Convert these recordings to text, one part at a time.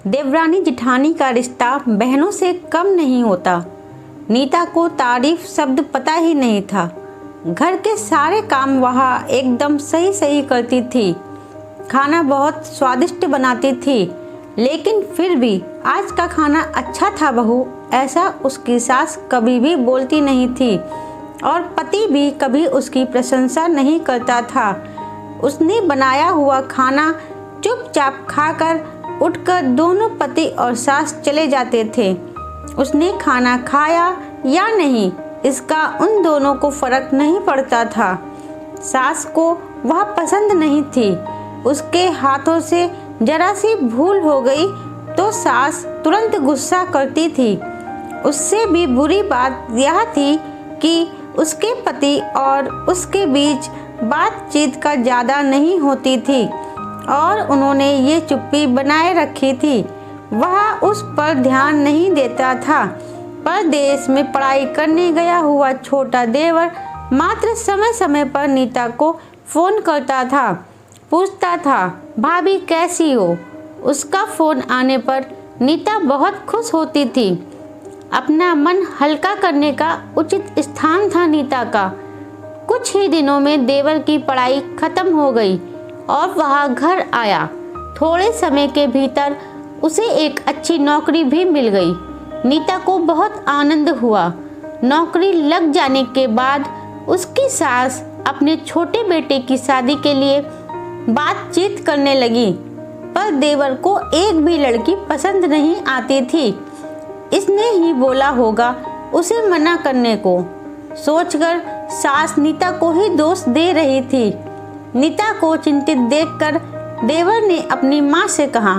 देवरानी जेठानी का रिश्ता बहनों से कम नहीं होता। नीता को तारीफ शब्द पता ही नहीं था। घर के सारे काम वह एकदम सही सही करती थी। खाना बहुत स्वादिष्ट बनाती थी, लेकिन फिर भी आज का खाना अच्छा था बहू, ऐसा उसकी सास कभी भी बोलती नहीं थी और पति भी कभी उसकी प्रशंसा नहीं करता था। उसने बनाया हुआ खाना चुपचाप खाकर उठकर दोनों पति और सास चले जाते थे। उसने खाना खाया या नहीं, इसका उन दोनों को फर्क नहीं पड़ता था। सास को वह पसंद नहीं थी। उसके हाथों से जरा सी भूल हो गई तो सास तुरंत गुस्सा करती थी। उससे भी बुरी बात यह थी कि उसके पति और उसके बीच बातचीत का ज़्यादा नहीं होती थी और उन्होंने ये चुप्पी बनाए रखी थी। वह उस पर ध्यान नहीं देता था। परदेश में पढ़ाई करने गया हुआ छोटा देवर मात्र समय समय पर नीता को फ़ोन करता था, पूछता था भाभी कैसी हो। उसका फ़ोन आने पर नीता बहुत खुश होती थी। अपना मन हल्का करने का उचित स्थान था नीता का। कुछ ही दिनों में देवर की पढ़ाई खत्म हो गई और वह घर आया। थोड़े समय के भीतर उसे एक अच्छी नौकरी भी मिल गई। नीता को बहुत आनंद हुआ। नौकरी लग जाने के बाद उसकी सास अपने छोटे बेटे की शादी के लिए बातचीत करने लगी, पर देवर को एक भी लड़की पसंद नहीं आती थी। इसने ही बोला होगा उसे मना करने को। सोचकर सास नीता को ही दोष दे रही थी। नीता को चिंतित देखकर देवर ने अपनी माँ से कहा,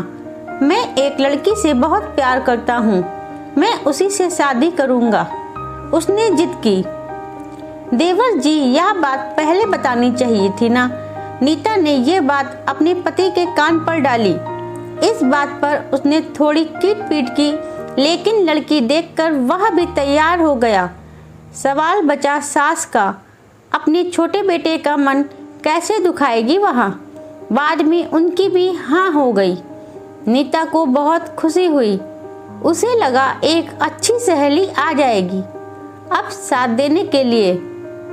मैं एक लड़की से बहुत प्यार करता हूँ, मैं उसी से शादी करूँगा। उसने जिद की। देवर जी, यह बात पहले बतानी चाहिए थी ना। नीता ने यह बात अपने पति के कान पर डाली। इस बात पर उसने थोड़ी कीट पीट की, लेकिन लड़की देखकर वह भी तैयार हो गया। सवाल बचा सास का, अपने छोटे बेटे का मन कैसे दुखाएगी वहाँ। बाद में उनकी भी हाँ हो गई। नीता को बहुत खुशी हुई। उसे लगा एक अच्छी सहेली आ जाएगी, अब साथ देने के लिए,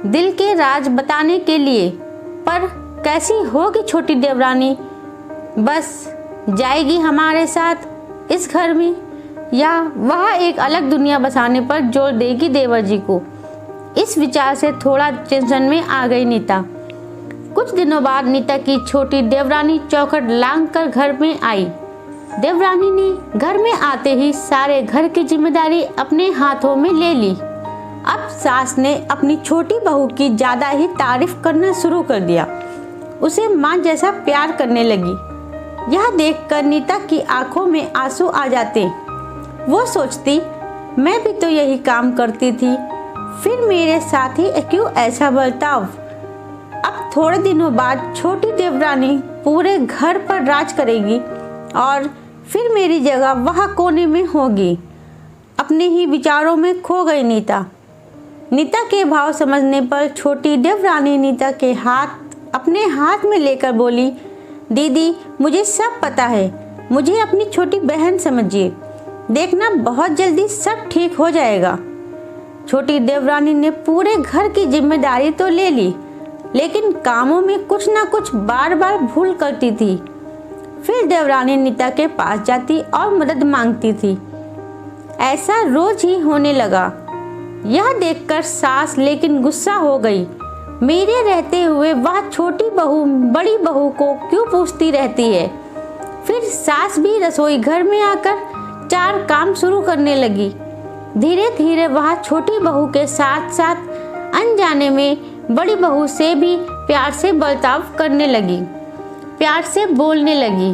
दिल के राज बताने के लिए। पर कैसी होगी छोटी देवरानी, बस जाएगी हमारे साथ इस घर में, या वह एक अलग दुनिया बसाने पर जोर देगी देवर जी को। इस विचार से थोड़ा टेंशन में आ गई नीता। कुछ दिनों बाद नीता की छोटी देवरानी चौखट लांग कर घर में आई। देवरानी ने घर में आते ही सारे घर की जिम्मेदारी अपने हाथों में ले ली। अब सास ने अपनी छोटी बहू की ज़्यादा ही तारीफ करना शुरू कर दिया। उसे माँ जैसा प्यार करने लगी। यह देखकर नीता की आंखों में आंसू आ जाते। वो सोचती, मैं भी तो यही काम करती थी, फिर मेरे साथ ही क्यों ऐसा बर्ताव। अब थोड़े दिनों बाद छोटी देवरानी पूरे घर पर राज करेगी और फिर मेरी जगह वह कोने में होगी। अपने ही विचारों में खो गई नीता। नीता के भाव समझने पर छोटी देवरानी नीता के हाथ अपने हाथ में लेकर बोली, दीदी मुझे सब पता है, मुझे अपनी छोटी बहन समझिए, देखना बहुत जल्दी सब ठीक हो जाएगा। छोटी देवरानी ने पूरे घर की जिम्मेदारी तो ले ली, लेकिन कामों में कुछ ना कुछ बार बार भूल करती थी। फिर देवरानी नीता के पास जाती और मदद मांगती थी। ऐसा रोज ही होने लगा। यह देखकर सास लेकिन गुस्सा हो गई। मेरे रहते हुए वह छोटी बहू बड़ी बहू को क्यों पूछती रहती है। फिर सास भी रसोई घर में आकर चार काम शुरू करने लगी। धीरे धीरे वह छोटी बहू के साथ साथ अनजाने में बड़ी बहू से भी प्यार से बर्ताव करने लगी, प्यार से बोलने लगी,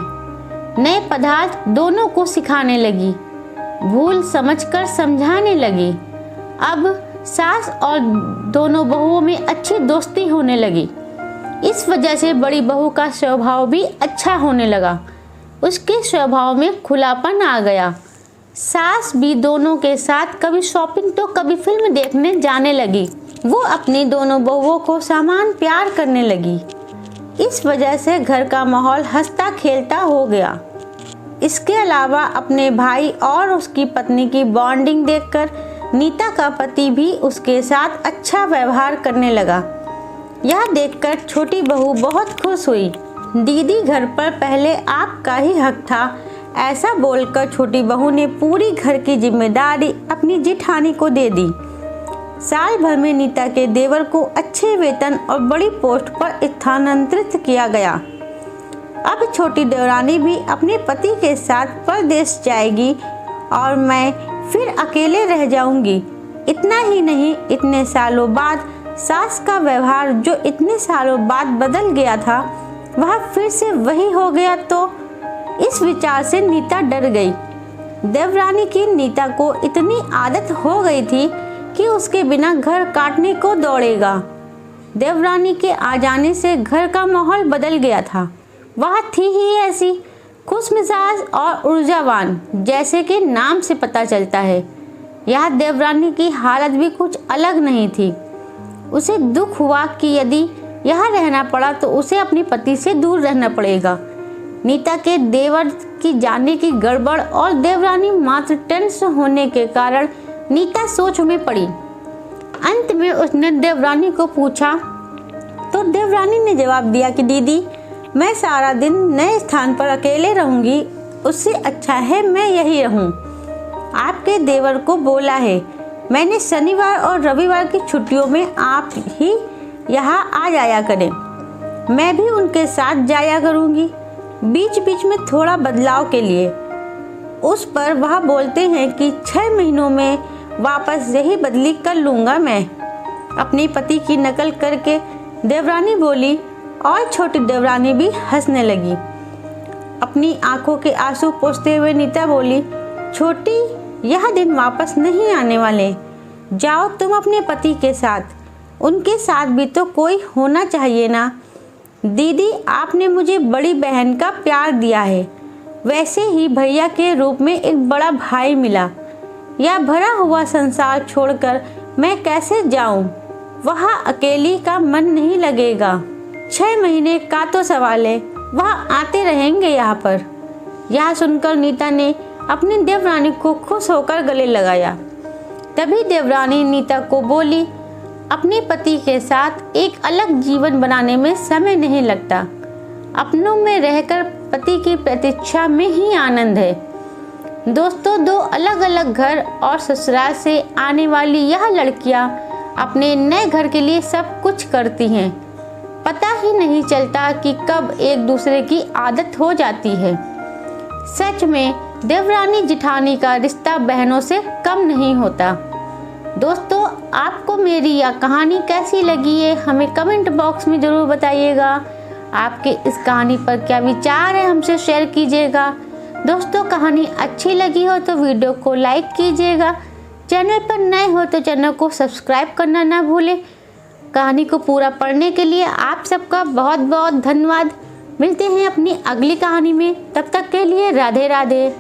नए पदार्थ दोनों को सिखाने लगी, भूल समझकर समझाने लगी। अब सास और दोनों बहुओं में अच्छी दोस्ती होने लगी। इस वजह से बड़ी बहू का स्वभाव भी अच्छा होने लगा। उसके स्वभाव में खुलापन आ गया। सास भी दोनों के साथ कभी शॉपिंग तो कभी फिल्म देखने जाने लगी। वो अपनी दोनों बहुओं को समान प्यार करने लगी। इस वजह से घर का माहौल हंसता खेलता हो गया। इसके अलावा अपने भाई और उसकी पत्नी की बॉन्डिंग देखकर नीता का पति भी उसके साथ अच्छा व्यवहार करने लगा। यह देखकर छोटी बहू बहुत खुश हुई। दीदी, घर पर पहले आपका ही हक था। ऐसा बोलकर छोटी बहू ने पूरी घर की जिम्मेदारी अपनी जेठानी को दे दी। साल भर में नीता के देवर को अच्छे वेतन और बड़ी पोस्ट पर स्थानांतरित किया गया। अब छोटी देवरानी भी अपने पति के साथ परदेश जाएगी और मैं फिर अकेले रह जाऊंगी। इतना ही नहीं, इतने सालों बाद सास का व्यवहार जो इतने सालों बाद बदल गया था वह फिर से वही हो गया। तो इस विचार से नीता डर गई। देवरानी की नीता को इतनी आदत हो गई थी कि उसके बिना घर काटने को दौड़ेगा। देवरानी के आ जाने से घर का माहौल बदल गया था। वह थी ही ऐसी खुशमिजाज और ऊर्जावान, जैसे कि नाम से पता चलता है। यह देवरानी की हालत भी कुछ अलग नहीं थी। उसे दुख हुआ कि यदि यहाँ रहना पड़ा तो उसे अपने पति से दूर रहना पड़ेगा। नीता के देवर की जाने की गड़बड़ और देवरानी मात्र टेंस होने के कारण नीता सोच में पड़ी। अंत में उसने देवरानी को पूछा तो देवरानी ने जवाब दिया कि दीदी, मैं सारा दिन नए स्थान पर अकेले रहूंगी, उससे अच्छा है मैं यही रहूं। आपके देवर को बोला है मैंने शनिवार और रविवार की छुट्टियों में आप ही यहाँ आ जाया करें। मैं भी उनके साथ जाया करूँगी, बीच बीच में थोड़ा बदलाव के लिए। उस पर वह बोलते हैं कि 6 महीनों में वापस यही बदली कर लूँगा मैं। अपने पति की नकल करके देवरानी बोली और छोटी देवरानी भी हंसने लगी। अपनी आंखों के आंसू पोंछते हुए नीता बोली, छोटी, यह दिन वापस नहीं आने वाले। जाओ तुम अपने पति के साथ, उनके साथ भी तो कोई होना चाहिए ना। दीदी, आपने मुझे बड़ी बहन का प्यार दिया है, वैसे ही भैया के रूप में एक बड़ा भाई मिला। यह भरा हुआ संसार छोड़कर मैं कैसे जाऊं? वहाँ अकेली का मन नहीं लगेगा। 6 महीने का तो सवाल है, वह आते रहेंगे यहाँ पर। यह सुनकर नीता ने अपनी देवरानी को खुश होकर गले लगाया। तभी देवरानी नीता को बोली, अपने पति के साथ एक अलग जीवन बनाने में समय नहीं लगता। अपनों में रहकर पति की प्रतीक्षा में ही आनंद है। दोस्तों, 2 अलग अलग घर और ससुराल से आने वाली यह लड़कियां अपने नए घर के लिए सब कुछ करती हैं। पता ही नहीं चलता कि कब एक दूसरे की आदत हो जाती है। सच में देवरानी जिठानी का रिश्ता बहनों से कम नहीं होता। दोस्तों, आपको मेरी यह कहानी कैसी लगी है हमें कमेंट बॉक्स में ज़रूर बताइएगा। आपके इस कहानी पर क्या विचार है हमसे शेयर कीजिएगा। दोस्तों, कहानी अच्छी लगी हो तो वीडियो को लाइक कीजिएगा। चैनल पर नए हो तो चैनल को सब्सक्राइब करना ना भूलें। कहानी को पूरा पढ़ने के लिए आप सबका बहुत बहुत धन्यवाद। मिलते हैं अपनी अगली कहानी में, तब तक के लिए राधे राधे।